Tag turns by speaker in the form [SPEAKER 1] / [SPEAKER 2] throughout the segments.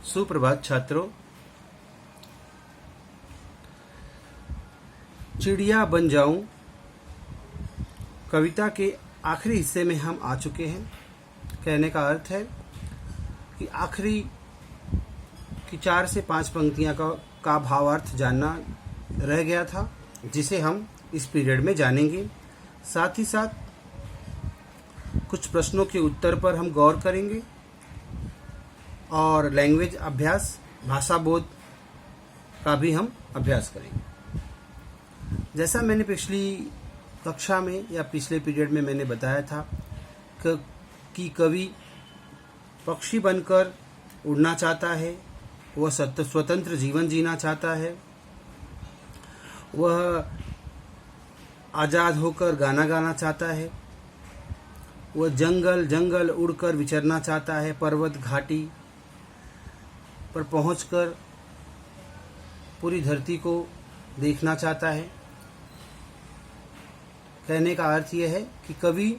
[SPEAKER 1] सुप्रभात छात्रों। चिड़िया बन जाऊं कविता के आखिरी हिस्से में हम आ चुके हैं। कहने का अर्थ है कि आखिरी की 4 से 5 पंक्तियां का भावार्थ जानना रह गया था, जिसे हम इस पीरियड में जानेंगे। साथ ही साथ कुछ प्रश्नों के उत्तर पर हम गौर करेंगे और लैंग्वेज अभ्यास, भाषा बोध का भी हम अभ्यास करेंगे। जैसा मैंने पिछली कक्षा में या पिछले पीरियड में मैंने बताया था कि कवि पक्षी बनकर उड़ना चाहता है, वह स्वतंत्र जीवन जीना चाहता है, वह आज़ाद होकर गाना गाना चाहता है, वह जंगल जंगल उड़कर विचरना चाहता है, पर्वत घाटी पर पहुंचकर पूरी धरती को देखना चाहता है। कहने का अर्थ यह है कि कवि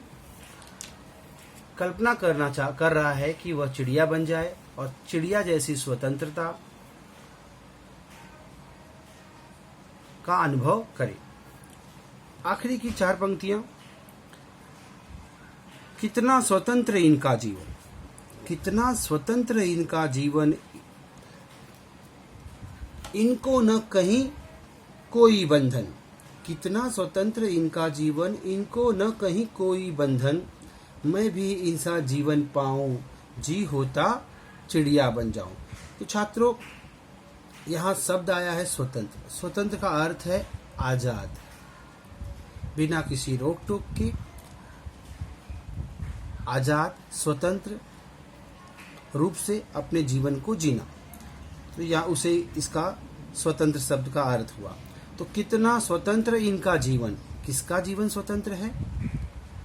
[SPEAKER 1] कल्पना कर रहा है कि वह चिड़िया बन जाए और चिड़िया जैसी स्वतंत्रता का अनुभव करे। आखिरी की 4 पंक्तियां, कितना स्वतंत्र इनका जीवन, कितना स्वतंत्र इनका जीवन, इनको न कहीं कोई बंधन, कितना स्वतंत्र इनका जीवन, इनको न कहीं कोई बंधन, मैं भी इनसा जीवन पाऊं, जी होता चिड़िया बन जाऊं। तो छात्रों, यहाँ शब्द आया है स्वतंत्र। स्वतंत्र का अर्थ है आजाद, बिना किसी रोक टोक के आजाद स्वतंत्र रूप से अपने जीवन को जीना। तो यहाँ उसे इसका स्वतंत्र शब्द का अर्थ हुआ। तो कितना स्वतंत्र इनका जीवन, किसका जीवन स्वतंत्र है?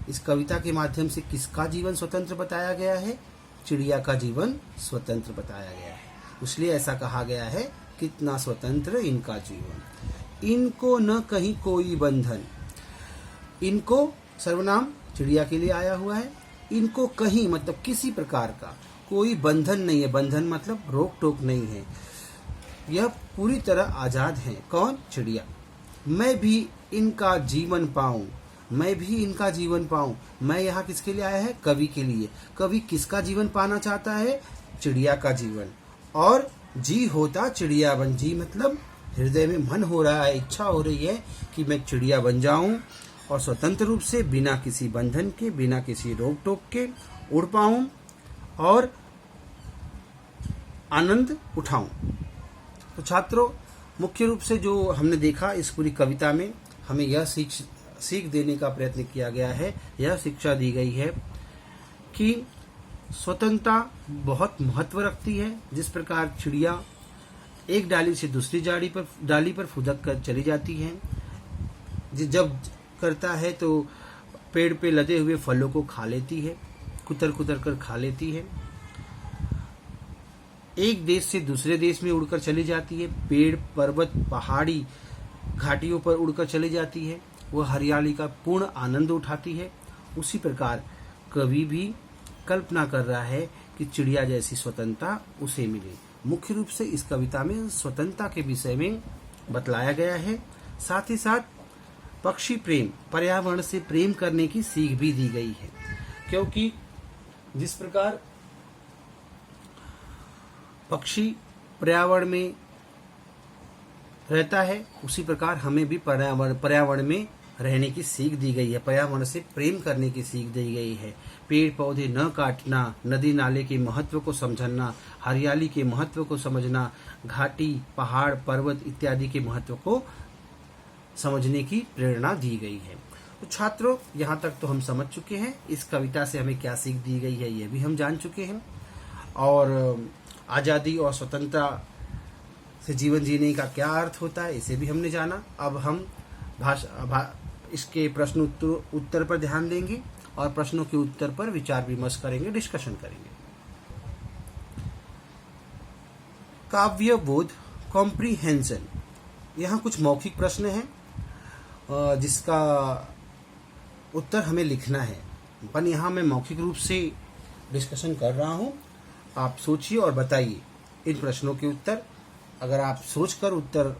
[SPEAKER 1] इस कविता के माध्यम से किसका जीवन स्वतंत्र बताया गया है? चिड़िया का जीवन स्वतंत्र बताया गया है। इसलिए ऐसा कहा गया है, कितना स्वतंत्र इनका जीवन, इनको न कहीं कोई बंधन। इनको सर्वनाम चिड़िया के लिए आया हुआ है। इनको कहीं मतलब किसी प्रकार का कोई बंधन नहीं है। बंधन मतलब रोक टोक नहीं है। यह पूरी तरह आजाद है। कौन? चिड़िया। मैं भी इनका जीवन पाऊं, मैं भी इनका जीवन पाऊं। मैं यहाँ किसके लिए आया है? कवि के लिए। कवि किसका जीवन पाना चाहता है? चिड़िया का जीवन। और जी होता चिड़िया बन, जी मतलब हृदय में मन हो रहा है, इच्छा हो रही है कि मैं चिड़िया बन जाऊं और स्वतंत्र रूप से बिना किसी बंधन के, बिना किसी रोक टोक के उड़ पाऊं और आनंद उठाऊं। तो छात्रों, मुख्य रूप से जो हमने देखा इस पूरी कविता में, हमें यह सीख देने का प्रयत्न किया गया है, यह शिक्षा दी गई है कि स्वतंत्रता बहुत महत्व रखती है। जिस प्रकार चिड़िया एक डाली से दूसरी डाली पर फुदक कर चली जाती है, जब करता है तो पेड़ पे लदे हुए फलों को खा लेती है, कुतर कुतर कर खा लेती है, एक देश से दूसरे देश में उड़कर चली जाती है, पेड़ पर्वत पहाड़ी घाटियों पर उड़कर चली जाती है, वह हरियाली का पूर्ण आनंद उठाती है। उसी प्रकार कवि भी कल्पना कर रहा है कि चिड़िया जैसी स्वतंत्रता उसे मिले। मुख्य रूप से इस कविता में स्वतंत्रता के विषय में बतलाया गया है। साथ ही साथ पक्षी प्रेम, पर्यावरण से प्रेम करने की सीख भी दी गई है, क्योंकि जिस प्रकार पक्षी पर्यावरण में रहता है, उसी प्रकार हमें भी पर्यावरण में रहने की सीख दी गई है, पर्यावरण से प्रेम करने की सीख दी गई है। पेड़ पौधे न काटना, नदी नाले के महत्व को समझना, हरियाली के महत्व को समझना, घाटी पहाड़ पर्वत इत्यादि के महत्व को समझने की प्रेरणा दी गई है। तो छात्रों, यहाँ तक तो हम समझ चुके हैं इस कविता से हमें क्या सीख दी गई है, यह भी हम जान चुके हैं। और आज़ादी और स्वतंत्रता से जीवन जीने का क्या अर्थ होता है, इसे भी हमने जाना। अब हम इसके प्रश्न उत्तर पर ध्यान देंगे और प्रश्नों के उत्तर पर विचार विमर्श करेंगे, डिस्कशन करेंगे। काव्य बोध, कॉम्प्रीहेंशन। यहाँ कुछ मौखिक प्रश्न हैं जिसका उत्तर हमें लिखना है, पर यहाँ मैं मौखिक रूप से डिस्कशन कर रहा हूँ। आप सोचिए और बताइए इन प्रश्नों के उत्तर। अगर आप सोचकर उत्तर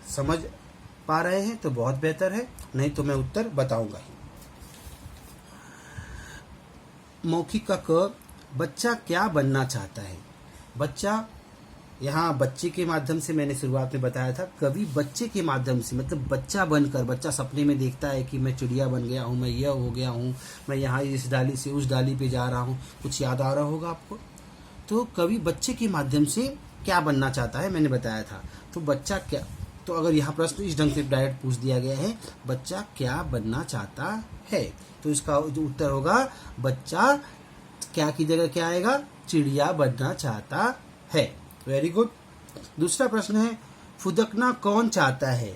[SPEAKER 1] समझ पा रहे हैं तो बहुत बेहतर है, नहीं तो मैं उत्तर बताऊंगा ही। मौखिक का क, बच्चा क्या बनना चाहता है। बच्चा, यहाँ बच्चे के माध्यम से मैंने शुरुआत में बताया था, कवि बच्चे के माध्यम से, मतलब बच्चा बनकर, बच्चा सपने में देखता है कि मैं चिड़िया बन गया हूँ, मैं यह हो गया हूँ, मैं यहाँ इस डाली से उस डाली पे जा रहा हूँ। कुछ याद आ रहा होगा आपको। तो कवि बच्चे के माध्यम से क्या बनना चाहता है मैंने बताया था। तो बच्चा क्या, तो अगर यहाँ प्रश्न इस ढंग से डायरेक्ट पूछ दिया गया है, बच्चा क्या बनना चाहता है, तो इसका जो उत्तर होगा, बच्चा क्या की जगह क्या आएगा, चिड़िया बनना चाहता है। Very good. दूसरा प्रश्न है, फुदकना कौन चाहता है।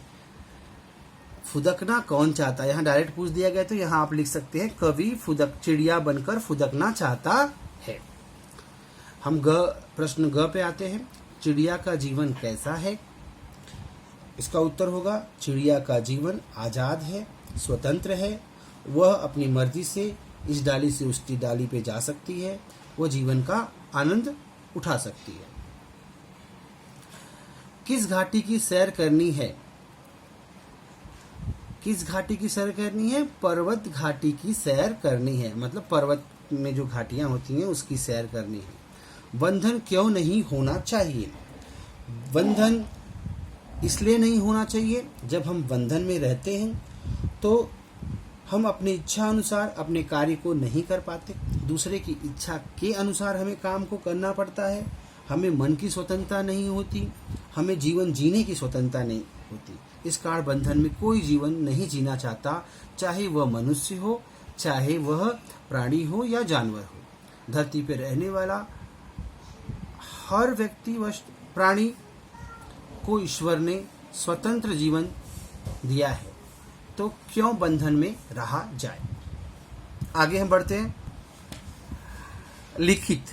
[SPEAKER 1] फुदकना कौन चाहता है, यहाँ डायरेक्ट पूछ दिया गया तो यहाँ आप लिख सकते हैं, कवि चिड़िया बनकर फुदकना चाहता है। हम प्रश्न ग पे आते हैं, चिड़िया का जीवन कैसा है। इसका उत्तर होगा, चिड़िया का जीवन आजाद है, स्वतंत्र है, वह अपनी मर्जी से इस डाली से उस डाली पे जा सकती है, वह जीवन का आनंद उठा सकती है। किस घाटी की सैर करनी है। किस घाटी की सैर करनी है, पर्वत घाटी की सैर करनी है, मतलब पर्वत में जो घाटियां होती हैं उसकी सैर करनी है। बंधन क्यों नहीं होना चाहिए। बंधन इसलिए नहीं होना चाहिए, जब हम बंधन में रहते हैं तो हम अपनी इच्छा अनुसार अपने कार्य को नहीं कर पाते, दूसरे की इच्छा के अनुसार हमें काम को करना पड़ता है, हमें मन की स्वतंत्रता नहीं होती, हमें जीवन जीने की स्वतंत्रता नहीं होती। इस कारण बंधन में कोई जीवन नहीं जीना चाहता, चाहे वह मनुष्य हो, चाहे वह प्राणी हो या जानवर हो। धरती पर रहने वाला हर व्यक्ति व प्राणी को ईश्वर ने स्वतंत्र जीवन दिया है, तो क्यों बंधन में रहा जाए। आगे हम बढ़ते हैं। लिखित,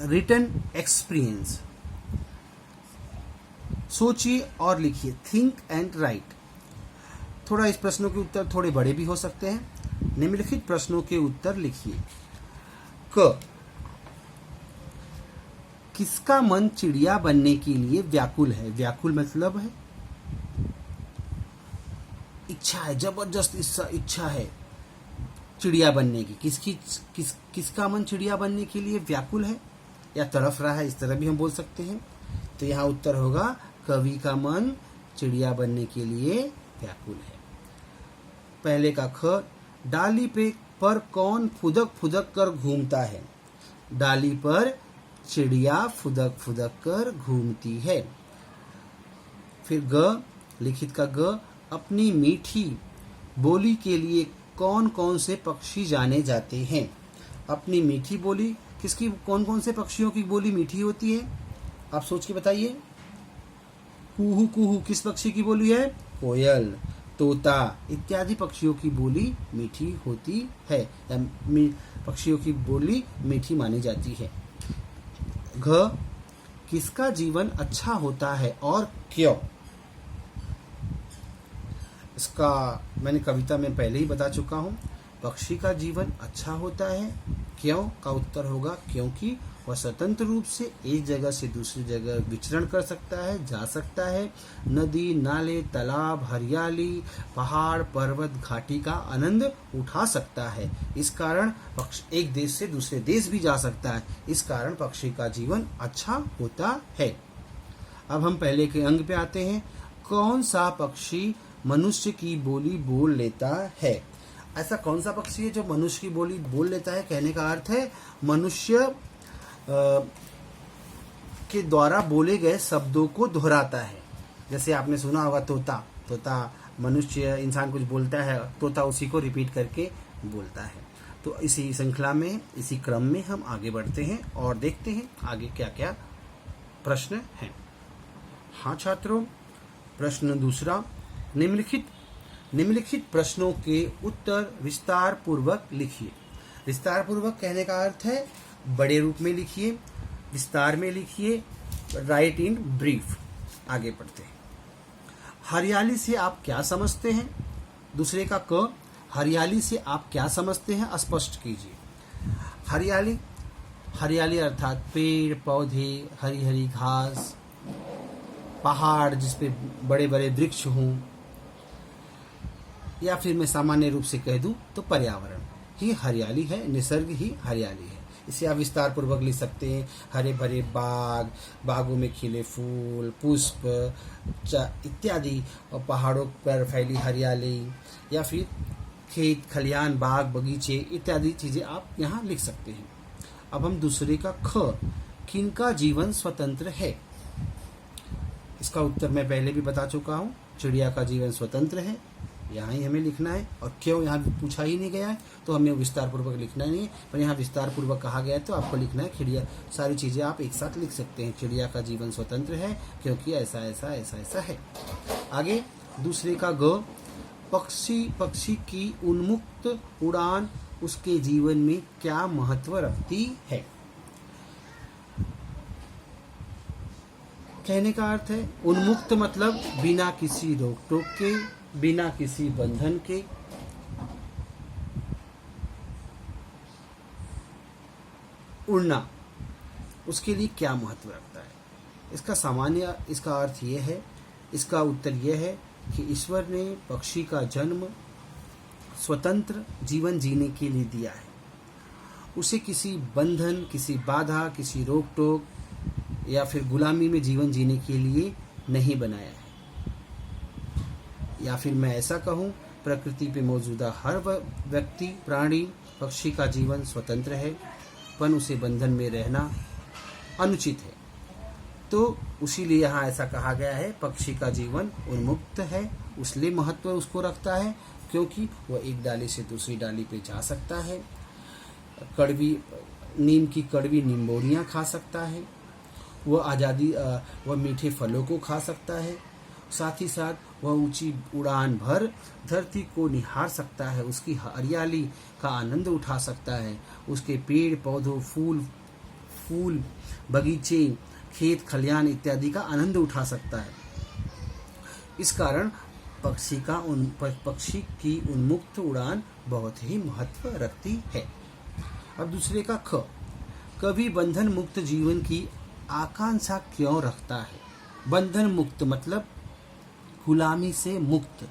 [SPEAKER 1] रिटन एक्सपीरियंस। सोचिए और लिखिए, थिंक एंड राइट। थोड़ा इस प्रश्नों के उत्तर थोड़े बड़े भी हो सकते हैं। निम्नलिखित प्रश्नों के उत्तर लिखिए। क, किसका मन चिड़िया बनने के लिए व्याकुल है। व्याकुल मतलब है इच्छा है, जबरदस्त इच्छा है चिड़िया बनने की। किसका मन चिड़िया बनने के लिए व्याकुल है या तड़फ रहा है, इस तरह भी हम बोल सकते हैं। तो यहाँ उत्तर होगा, कवि का मन चिड़िया बनने के लिए व्याकुल है। पहले का ख, डाली पर कौन फुदक फुदक कर घूमता है। डाली पर चिड़िया फुदक फुदक कर घूमती है। फिर ग, लिखित का ग, अपनी मीठी बोली के लिए कौन कौन से पक्षी जाने जाते हैं। अपनी मीठी बोली, किसकी, कौन कौन से पक्षियों की बोली मीठी होती है, आप सोच के बताइए। कुहू कुहू किस पक्षी की बोली है, कोयल, तोता इत्यादि पक्षियों की बोली मीठी होती है, पक्षियों की बोली मीठी मानी जाती है। घ, किसका जीवन अच्छा होता है और क्यों। इसका मैंने कविता में पहले ही बता चुका हूँ। पक्षी का जीवन अच्छा होता है, क्यों का उत्तर होगा, क्योंकि वह स्वतंत्र रूप से एक जगह से दूसरी जगह विचरण कर सकता है, जा सकता है। नदी, नाले, तालाब, हरियाली, पहाड़, पर्वत, घाटी का आनंद उठा सकता है। इस कारण पक्षी एक देश से दूसरे देश भी जा सकता है। इस कारण पक्षी का जीवन अच्छा होता है। अब हम पहले के अंग पे आते हैं। कौन सा पक्षी मनुष्य की बोली बोल लेता है। ऐसा कौन सा पक्षी है जो मनुष्य की बोली बोल लेता है। कहने का अर्थ है मनुष्य के द्वारा बोले गए शब्दों को दोहराता है। जैसे आपने सुना होगा तोता मनुष्य इंसान कुछ बोलता है, तोता उसी को रिपीट करके बोलता है। तो इसी श्रृंखला में, इसी क्रम में हम आगे बढ़ते हैं और देखते हैं आगे क्या क्या प्रश्न हैं। हाँ छात्रों, प्रश्न दूसरा, निम्नलिखित प्रश्नों के उत्तर विस्तार पूर्वक लिखिए। विस्तार पूर्वक कहने का अर्थ है बड़े रूप में लिखिए, विस्तार में लिखिए, राइट इन ब्रीफ। आगे बढ़ते हैं। हरियाली से आप क्या समझते हैं। दूसरे का क, हरियाली से आप क्या समझते हैं, स्पष्ट कीजिए। हरियाली हरियाली अर्थात पेड़ पौधे, हरी हरी घास, पहाड़ जिसपे बड़े बड़े वृक्ष हों, या फिर मैं सामान्य रूप से कह दूं तो पर्यावरण ही हरियाली है, निसर्ग ही हरियाली है। इसे आप विस्तार पूर्वक लिख सकते हैं। हरे भरे बाग, बागों में खिले फूल, पुष्प इत्यादि, और पहाड़ों पर फैली हरियाली, या फिर खेत खलियान, बाग बगीचे इत्यादि चीजें आप यहाँ लिख सकते हैं। अब हम दूसरे का ख, किनका जीवन स्वतंत्र है। इसका उत्तर मैं पहले भी बता चुका हूँ, चिड़िया का जीवन स्वतंत्र है, यहाँ ही हमें लिखना है। और क्यों यहाँ पूछा ही नहीं गया है तो हमें विस्तार पूर्वक लिखना नहीं है, पर यहाँ विस्तार पूर्वक कहा गया है तो आपको लिखना है। चिड़िया, सारी चीजें आप एक साथ लिख सकते हैं। चिड़िया का जीवन स्वतंत्र है क्योंकि ऐसा ऐसा ऐसा ऐसा है। आगे दूसरे का ग, पक्षी की उन्मुक्त उड़ान उसके जीवन में क्या महत्व रखती है। कहने का अर्थ है उन्मुक्त मतलब बिना किसी रोक टोक के, बिना किसी बंधन के, उड़ना उसके लिए क्या महत्व रखता है। इसका सामान्य इसका अर्थ यह है, इसका उत्तर यह है कि ईश्वर ने पक्षी का जन्म स्वतंत्र जीवन जीने के लिए दिया है। उसे किसी बंधन, किसी बाधा, किसी रोक टोक या फिर गुलामी में जीवन जीने के लिए नहीं बनाया है। या फिर मैं ऐसा कहूँ, प्रकृति पे मौजूदा हर व्यक्ति, प्राणी, पक्षी का जीवन स्वतंत्र है, पर उसे बंधन में रहना अनुचित है। तो उसीलिए यहाँ ऐसा कहा गया है, पक्षी का जीवन उन्मुक्त है, उसलिए महत्व उसको रखता है क्योंकि वह एक डाली से दूसरी डाली पे जा सकता है, नीम की कड़वी निम्बोड़ियाँ खा सकता है, वह मीठे फलों को खा सकता है, साथ ही साथ वह ऊंची उड़ान भर धरती को निहार सकता है, उसकी हरियाली का आनंद उठा सकता है, उसके पेड़ पौधों, फूल बगीचे, खेत खलियान इत्यादि का आनंद उठा सकता है। इस कारण पक्षी की उन्मुक्त उड़ान बहुत ही महत्व रखती है। अब दूसरे का ख, कभी बंधन मुक्त जीवन की आकांक्षा क्यों रखता है। बंधन मुक्त मतलब गुलामी से मुक्त,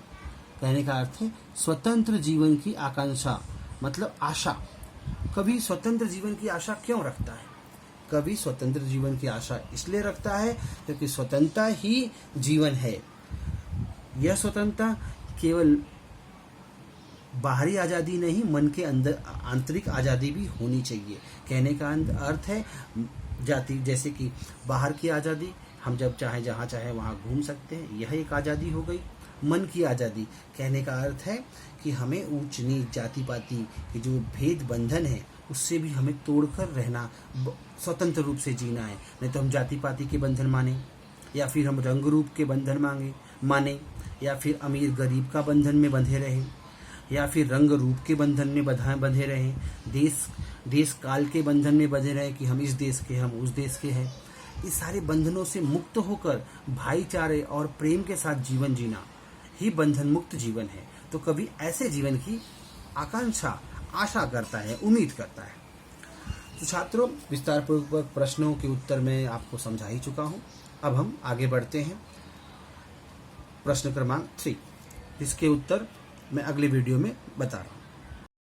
[SPEAKER 1] कहने का अर्थ है स्वतंत्र जीवन की आकांक्षा मतलब आशा। कभी स्वतंत्र जीवन की आशा क्यों रखता है। कभी स्वतंत्र जीवन की आशा इसलिए रखता है क्योंकि स्वतंत्रता ही जीवन है। यह स्वतंत्रता केवल बाहरी आज़ादी नहीं, मन के अंदर आंतरिक आज़ादी भी होनी चाहिए। कहने का अर्थ है जाति, जैसे कि बाहर की आज़ादी, हम जब चाहे जहाँ चाहे वहाँ घूम सकते हैं, यह एक आज़ादी हो गई। मन की आज़ादी, कहने का अर्थ है कि हमें ऊंच नीच, जाति पाति के जो भेद बंधन है उससे भी हमें तोड़कर रहना, स्वतंत्र रूप से जीना है। नहीं तो हम जाति पाति के बंधन माने, या फिर हम रंग रूप के बंधन माने, या फिर अमीर गरीब का बंधन में बंधे रहें, या फिर रंग रूप के बंधन में बंधे रहें, देश काल के बंधन में बंधे रहें कि हम इस देश के, हम उस देश के हैं। इस सारे बंधनों से मुक्त होकर भाईचारे और प्रेम के साथ जीवन जीना ही बंधन मुक्त जीवन है। तो कभी ऐसे जीवन की आकांक्षा, आशा करता है, उम्मीद करता है। तो छात्रों, विस्तार पूर्वक प्रश्नों के उत्तर मैं आपको समझा ही चुका हूँ। अब हम आगे बढ़ते हैं। प्रश्न क्रमांक 3, इसके उत्तर मैं अगले वीडियो में बता रहा हूँ।